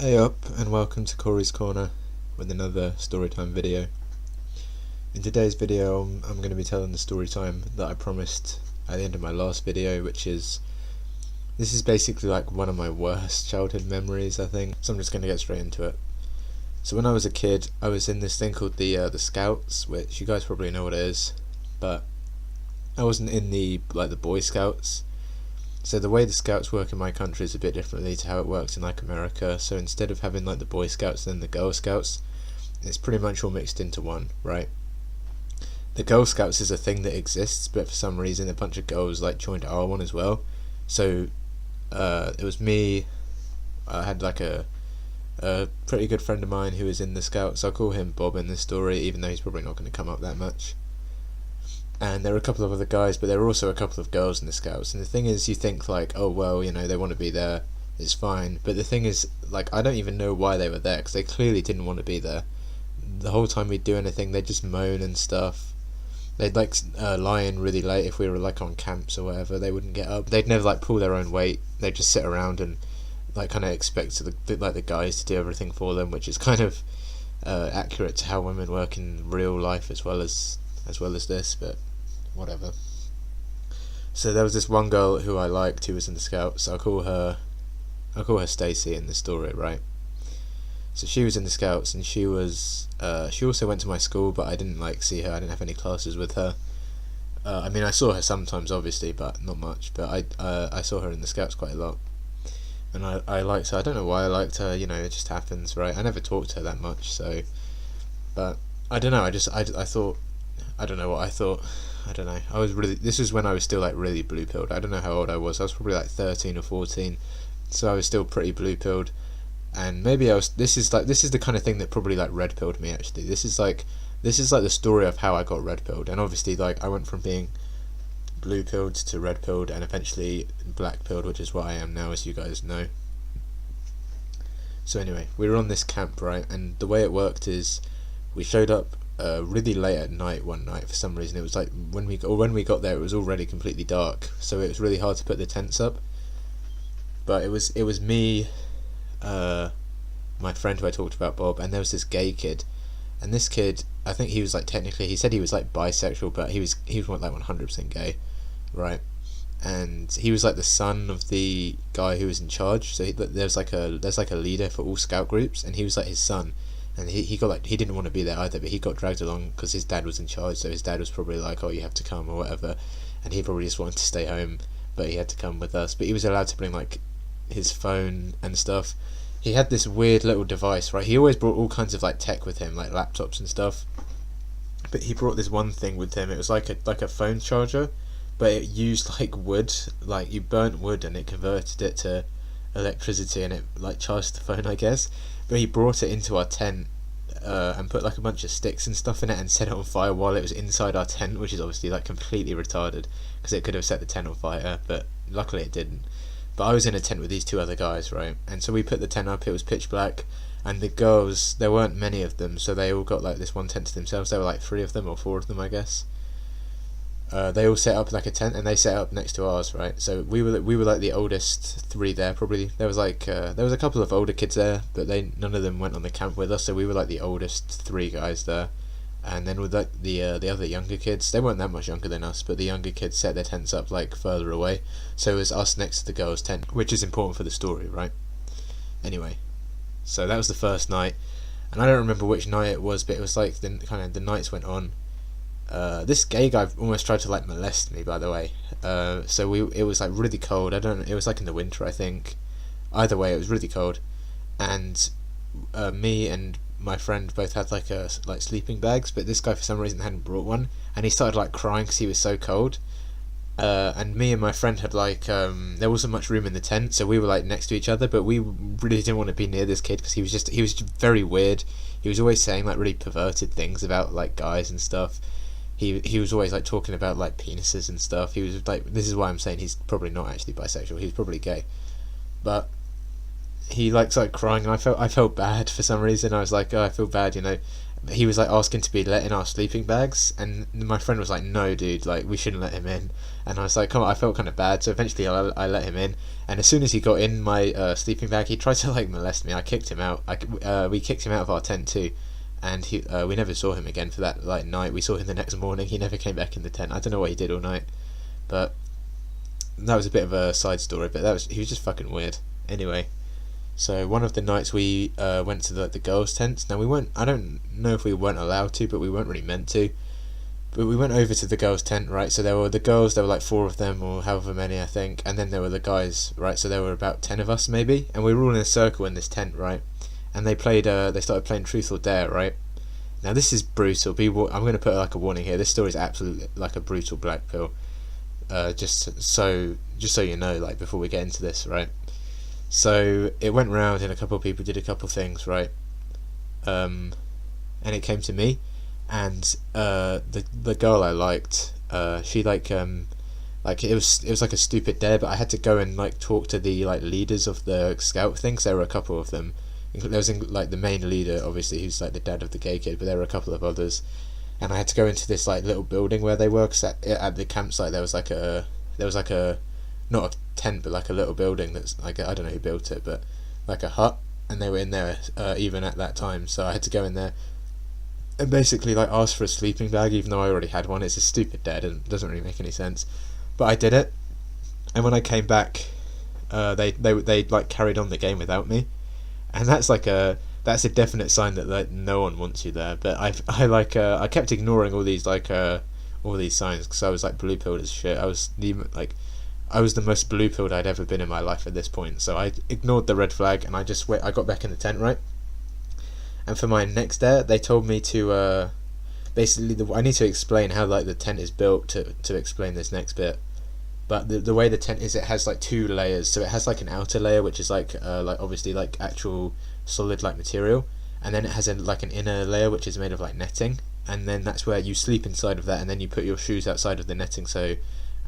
Hey up, and welcome to Corey's Corner with another storytime video. In today's video I'm going to be telling the storytime that I promised at the end of my last video, this is basically like one of my worst childhood memories, I think, so I'm just going to get straight into it. So when I was a kid, I was in this thing called the Scouts, which you guys probably know what it is, but I wasn't in the Boy Scouts. So the way the Scouts work in my country is a bit differently to how it works in like America. So instead of having like the Boy Scouts and the Girl Scouts, it's pretty much all mixed into one, right? The Girl Scouts is a thing that exists, but for some reason a bunch of girls like joined our one as well. So it was me. I had like a pretty good friend of mine who was in the Scouts. I'll call him Bob in this story, even though he's probably not going to come up that much. And there were a couple of other guys, but there were also a couple of girls in the Scouts. And the thing is, you think like, oh well, you know, they want to be there, it's fine. But the thing is, like, I don't even know why they were there, because they clearly didn't want to be there. The whole time we'd do anything, they'd just moan and stuff. They'd like lie in really late if we were like on camps or whatever. They wouldn't get up. They'd never like pull their own weight. They'd just sit around and like kind of expect the guys to do everything for them, which is kind of accurate to how women work in real life as well as this, but whatever. So there was this one girl who I liked who was in the Scouts. I'll call her Stacy in the story, right? So she was in the Scouts, and she also went to my school, but I didn't like see her. I didn't have any classes with her. I mean, I saw her sometimes, obviously, but not much. But I saw her in the Scouts quite a lot, and I liked her. I don't know why I liked her. You know, it just happens, right? I never talked to her that much, so. But I don't know. I thought. I don't know what I thought. I don't know. This was when I was still like really blue pilled. I don't know how old I was. I was probably like 13 or 14, so I was still pretty blue pilled. And maybe I was. This is the kind of thing that probably like red pilled me. Actually, this is like the story of how I got red pilled. And obviously, like, I went from being blue pilled to red pilled, and eventually black pilled, which is what I am now, as you guys know. So anyway, we were on this camp, right? And the way it worked is, we showed up really late at night one night for some reason. It was like when we got there, it was already completely dark, so it was really hard to put the tents up. But it was me, my friend who I talked about, Bob, and there was this gay kid, and this kid, I think he was like he said he was like bisexual, but he was like 100% gay, right? And he was like the son of the guy who was in charge. So there's like a leader for all scout groups, and he was like his son. And he didn't want to be there either, but he got dragged along because his dad was in charge, so his dad was probably like, oh, you have to come or whatever, and he probably just wanted to stay home, but he had to come with us. But he was allowed to bring like his phone and stuff. He had this weird little device, right? He always brought all kinds of like tech with him, like laptops and stuff, but he brought this one thing with him. It was like a phone charger, but it used like wood, like you burnt wood and it converted it to electricity, and it like charged the phone, I guess. But he brought it into our tent and put like a bunch of sticks and stuff in it and set it on fire while it was inside our tent, which is obviously like completely retarded, because it could have set the tent on fire, but luckily it didn't. But I was in a tent with these two other guys, right? And so we put the tent up. It was pitch black, and the girls, there weren't many of them, so they all got like this one tent to themselves. There were like 3 of them or 4 of them, I guess. They all set up like a tent, and they set up next to ours, right? So we were like the oldest 3 there, probably. There was a couple of older kids there, but none of them went on the camp with us, so we were like the oldest 3 guys there. And then with like the other younger kids, they weren't that much younger than us, but the younger kids set their tents up like further away, so it was us next to the girls' tent, which is important for the story, right? Anyway, so that was the first night, and I don't remember which night it was, but it was like the nights went on. This gay guy almost tried to like molest me, by the way. So it was like really cold. It was like in the winter, I think. Either way, it was really cold, and me and my friend both had like sleeping bags, but this guy for some reason hadn't brought one, and he started like crying because he was so cold. And me and my friend had like there wasn't much room in the tent, so we were like next to each other, but we really didn't want to be near this kid because he was just very weird. He was always saying like really perverted things about like guys and stuff. He was always like talking about like penises and stuff. He was like, this is why I'm saying he's probably not actually bisexual. He's probably gay, but he like started crying, and I felt bad for some reason. I was like, oh, I feel bad, you know. he was like asking to be let in our sleeping bags, and my friend was like, no dude, like we shouldn't let him in. And I was like, come on, I felt kind of bad, so eventually I let him in. And as soon as he got in my sleeping bag, he tried to like molest me. I kicked him out. We kicked him out of our tent too, and we never saw him again for that like night. We saw him the next morning. He never came back in the tent. I don't know what he did all night, but that was a bit of a side story. But he was just fucking weird. Anyway, so one of the nights we went to the girls' tents. Now I don't know if we weren't allowed to, but we weren't really meant to. But we went over to the girls' tent, right? So there were the girls, there were like 4 of them, or however many I think, and then there were the guys, right? So there were about 10 of us maybe, and we were all in a circle in this tent, right? And they started playing Truth or Dare, right? Now this is brutal. I'm going to put like a warning here. This story is absolutely like a brutal black pill. Just so you know, like before we get into this, right? So it went round, and a couple of people did a couple of things, right? And it came to me, and the girl I liked, she like it was like a stupid dare, but I had to go and like talk to the like leaders of the scout thing. 'Cause there were a couple of them. There was like the main leader, obviously, who's like the dad of the gay kid, but there were a couple of others, and I had to go into this like little building where they were. 'Cause at the campsite there was like a not a tent, but like a little building that's like I don't know who built it, but like a hut, and they were in there even at that time. So I had to go in there and basically like ask for a sleeping bag, even though I already had one. It's a stupid dare, it doesn't really make any sense, but I did it. And when I came back, they like carried on the game without me, and that's a definite sign that like no one wants you there. But I kept ignoring all these signs, because I was like blue pilled as shit. I was the most blue pilled I'd ever been in my life at this point. So I ignored the red flag, and I got back in the tent, right? And for my next dare, they told me to basically I need to explain how like the tent is built to explain this next bit. But the way the tent is, it has like 2 layers. So it has like an outer layer, which is like obviously like actual solid like material, and then it has like an inner layer which is made of like netting, and then that's where you sleep inside of that, and then you put your shoes outside of the netting, so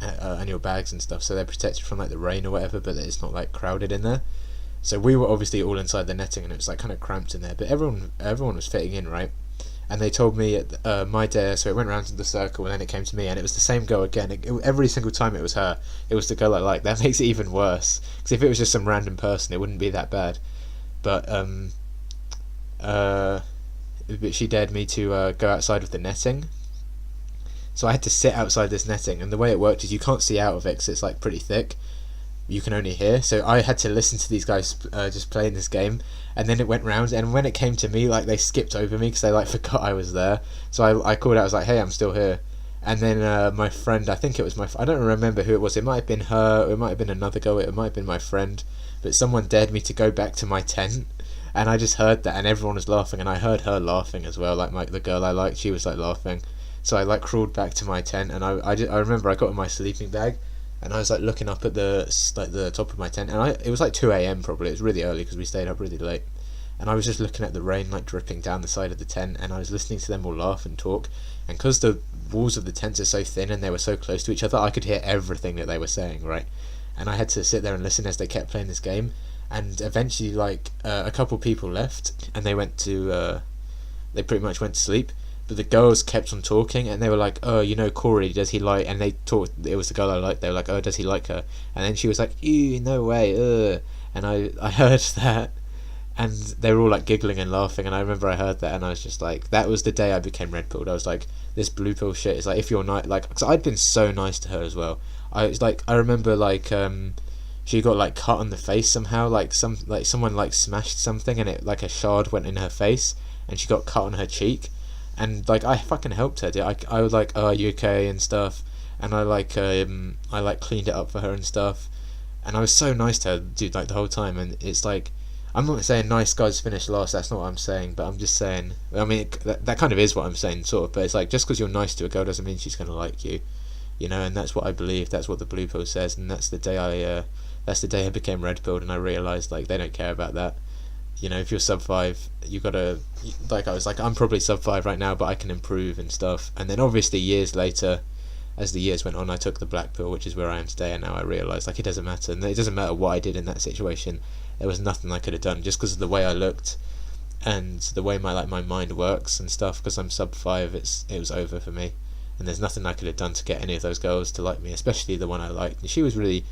and your bags and stuff, so they're protected from like the rain or whatever, but it's not like crowded in there. So we were obviously all inside the netting, and it was like kind of cramped in there, but everyone was fitting in, right? And they told me at my dare, so it went around to the circle, and then it came to me, and it was the same girl again. Every single time it was her. It was the girl I liked. That makes it even worse, because if it was just some random person, it wouldn't be that bad. But she dared me to go outside of the netting. So I had to sit outside this netting, and the way it worked is you can't see out of it because it's like pretty thick. You can only hear. So I had to listen to these guys just playing this game, and then it went round, and when it came to me, like they skipped over me because they like forgot I was there. So I called out, I was like, hey, I'm still here. And then my friend, I think it was I don't remember who it was. It might have been her, or it might have been another girl, it might have been my friend, but someone dared me to go back to my tent. And I just heard that, and everyone was laughing, and I heard her laughing as well. Like the girl I liked, she was like laughing. So I like crawled back to my tent, and I remember I got in my sleeping bag, and I was like looking up at the top of my tent, and it was like 2 a.m. probably. It was really early because we stayed up really late, and I was just looking at the rain like dripping down the side of the tent, and I was listening to them all laugh and talk, and because the walls of the tents are so thin and they were so close to each other, I could hear everything that they were saying, right? And I had to sit there and listen as they kept playing this game. And eventually, like a couple people left, and they pretty much went to sleep. But the girls kept on talking, and they were like, "Oh, you know, Corey, does he like?" And they talked. It was the girl I liked. They were like, "Oh, does he like her?" And then she was like, "Ew, no way, ugh." And I heard that, and they were all like giggling and laughing. And I remember I heard that, and I was just like, that was the day I became red pilled. I was like, this blue pill shit is like, if you're not like, because I'd been so nice to her as well. I remember like she got like cut on the face somehow, like someone like smashed something, and it like a shard went in her face, and she got cut on her cheek. And like I fucking helped her, dude. I was like, "Oh, are you okay?" and stuff, and I cleaned it up for her and stuff, and I was so nice to her, dude, like the whole time. And it's like, I'm not saying nice guys finish last. That's not what I'm saying, but I'm just saying. I mean, that kind of is what I'm saying, sort of. But it's like, just because you're nice to a girl doesn't mean she's gonna like you, you know. And that's what I believe. That's what the blue pill says, and that's the day I became red pilled, and I realised like they don't care about that. You know, if you're sub 5, you gotta, like, I was like, I'm probably sub 5 right now, but I can improve and stuff. And then obviously years later, as the years went on, I took the black pill, which is where I am today, and now I realise like it doesn't matter, and it doesn't matter what I did in that situation. There was nothing I could have done just because of the way I looked. and the way my mind works and stuff, because I'm sub 5, it was over for me, and there's nothing I could have done to get any of those girls to like me, especially the one I liked. And she was really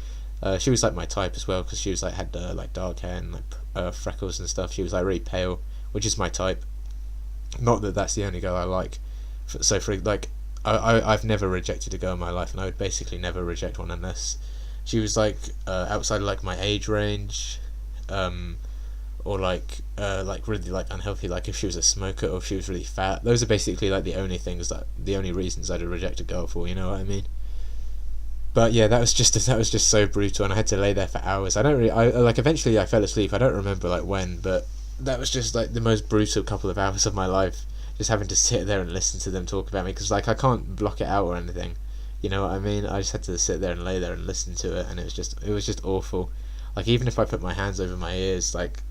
she was like my type as well, because she was like had like dark hair and like freckles and stuff. She was like really pale, which is my type. Not that that's the only girl I like. So for like I've never rejected a girl in my life, and I would basically never reject one unless she was like outside of like my age range, or like really like unhealthy, like if she was a smoker or if she was really fat. Those are basically like the only reasons I'd reject a girl for, you know what I mean? But yeah, that was just so brutal, and I had to lay there for hours. I like eventually I fell asleep. I don't remember like when, but that was just like the most brutal couple of hours of my life, just having to sit there and listen to them talk about me, because like I can't block it out or anything, you know what I mean? I just had to sit there and lay there and listen to it, and it was just awful. Like even if I put my hands over my ears, like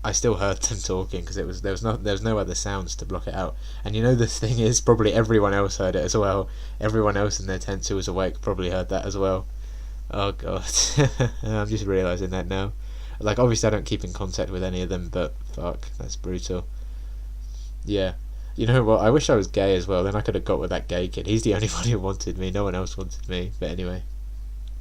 I still heard them talking, because there was no other sounds to block it out. And you know, the thing is, probably everyone else heard it as well. Everyone else in their tent who was awake probably heard that as well. Oh god. I'm just realising that now. Like obviously I don't keep in contact with any of them, but fuck, that's brutal. Yeah. You know what, I wish I was gay as well, then I could have got with that gay kid. He's the only one who wanted me, no one else wanted me. But anyway.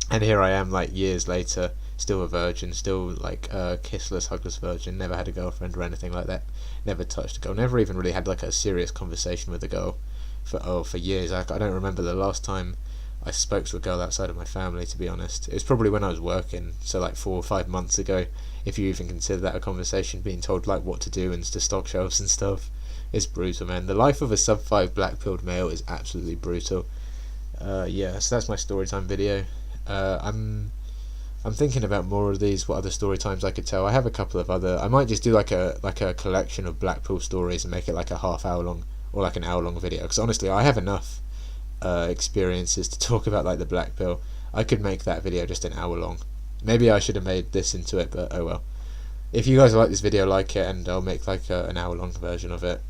And here I am, like years later, still a virgin, still like a kissless, hugless virgin. Never had a girlfriend or anything like that. Never touched a girl. Never even really had like a serious conversation with a girl for years. I don't remember the last time I spoke to a girl outside of my family, to be honest. It was probably when I was working, so like 4 or 5 months ago, if you even consider that a conversation. Being told like what to do and to stock shelves and stuff. It's brutal, man. The life of a sub 5 black-pilled male is absolutely brutal. Yeah, so that's my storytime video. I'm thinking about more of these, what other story times I could tell. I have a couple of other. I might just do like a collection of Blackpool stories and make it like a half hour long or like an hour long video, because honestly I have enough experiences to talk about like the Black Pill. I could make that video just an hour long. Maybe I should have made this into it, but oh well. If you guys like this video, like it, and I'll make like an hour long version of it.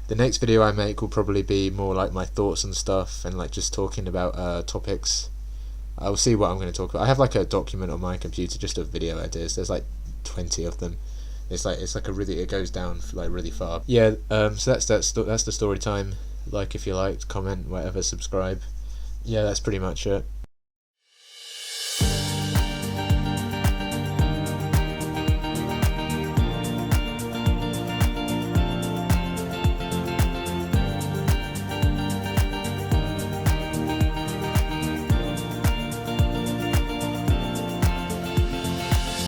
The next video I make will probably be more like my thoughts and stuff, and like just talking about topics. I'll see what I'm going to talk about. I have like a document on my computer just of video ideas. There's like 20 of them. It's like it goes down like really far. Yeah. So that's the story time. Like if you liked, comment, whatever, subscribe. Yeah, that's pretty much it.